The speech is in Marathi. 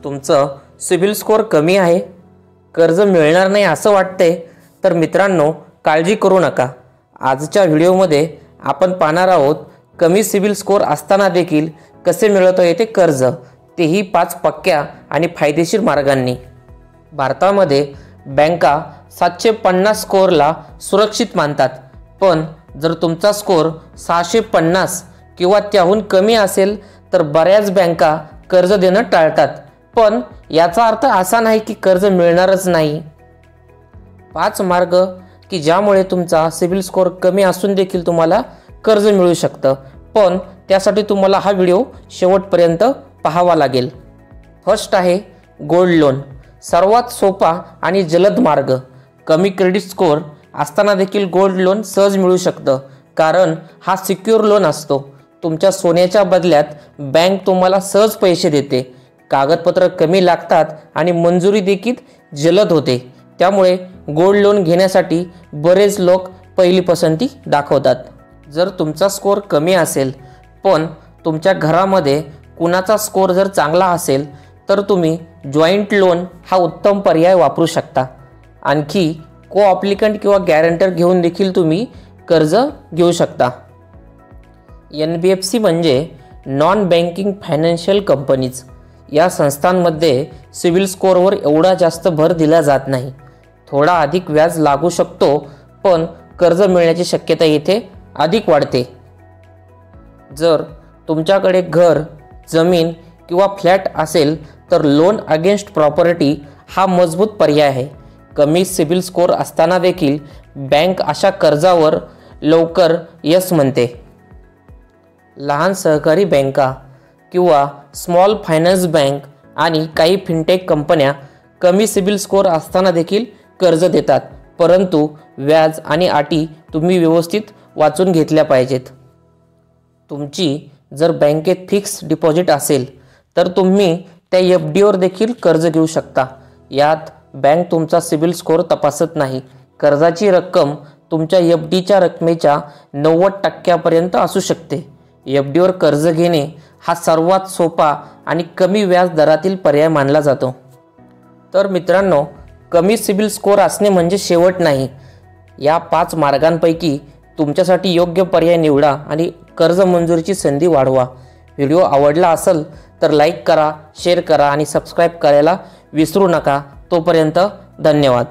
तुमचं सिबिल स्कोअर कमी आहे, कर्ज मिळणार नाही असं वाटतंय, तर मित्रांनो काळजी करू नका। आजच्या व्हिडिओमध्ये आपण पाहणार आहोत कमी सिबिल स्कोअर असताना देखील कसे मिळवता येते कर्ज, तेही 5 पक्क्या आणि फायदेशीर मार्गांनी। भारतामध्ये बँका 750 स्कोअरला सुरक्षित मानतात, पण जर तुमचा स्कोअर 650 किंवा त्याहून कमी असेल तर बऱ्याच बँका कर्ज देणं टाळतात। पण याचा अर्थ असा नाही की कर्ज मिळणारच नाही। 5 मार्ग की ज्यामुळे तुमचा सिबिल स्कोअर कमी असून देखील तुम्हाला कर्ज मिळू शकतं, पण त्यासाठी तुम्हाला हा व्हिडिओ शेवटपर्यंत पाहावा लागेल। फर्स्ट आहे गोल्ड लोन। सर्वात सोपा आणि जलद मार्ग। कमी क्रेडिट स्कोअर असताना देखील गोल्ड लोन सहज मिळू शकतं, कारण हा सिक्युअर लोन असतो। तुमच्या सोन्याच्या बदल्यात बँक तुम्हाला सहज पैसे देते, कागदपत्र कमी लागतात आणि मंजुरी देखील जलद होते। त्यामुळे गोल्ड लोन घेण्यासाठी बरेच लोक पहिली पसंती दाखवतात। जर तुमचा स्कोअर कमी असेल पण तुमच्या घरामध्ये कुणाचा स्कोअर जर चांगला असेल तर तुम्ही जॉइंट लोन हा उत्तम पर्याय वापरू शकता। आणखी को ॲप्लिकंट किंवा गॅरंटर घेऊन देखील तुम्ही कर्ज घेऊ शकता। NBFC म्हणजे नॉन बँकिंग फायनान्शियल कंपनीज। या संस्थांमध्ये सिबिल स्कोअरवर एवढा जास्त भर दिला जात नाही। थोडा अधिक व्याज लागू शकतो, पण कर्ज मिळण्याची शक्यता येथे अधिक वाढते। जर तुमच्याकडे घर, जमीन किंवा फ्लॅट असेल तर लोन अगेन्स्ट प्रॉपर्टी हा मजबूत पर्याय आहे। कमी सिबिल स्कोअर असताना देखील बँक अशा कर्जावर लवकर यस म्हणते। लहान सहकारी बँका किंवा स्मॉल फायनान्स बँक आणि काही फिनटेक कंपन्या कमी सिबिल स्कोअर असताना देखील कर्ज देतात, परंतु व्याज आणि अटी तुम्ही व्यवस्थित वाचून घेतल्या पाहिजेत। तुमची जर बँकेत फिक्स डिपॉझिट असेल तर तुम्ही त्या FDवर देखील कर्ज घेऊ शकता। यात बँक तुमचा सिबिल स्कोअर तपासत नाही। कर्जाची रक्कम तुमच्या FDच्या रकमेच्या 90% असू शकते। FDवर कर्ज घेणे हा सर्वात सोपा आणि कमी व्याज दरातील पर्याय मानला जातो। तर मित्रांनो, कमी सिबिल स्कोअर असणे म्हणजे शेवट नाही। या 5 मार्गांपैकी तुमच्यासाठी योग्य पर्याय निवडा आणि कर्ज मंजुरीची संधी वाढवा। व्हिडिओ आवडला असेल तर लाईक करा, शेअर करा आणि सबस्क्राईब करायला विसरू नका। तोपर्यंत धन्यवाद।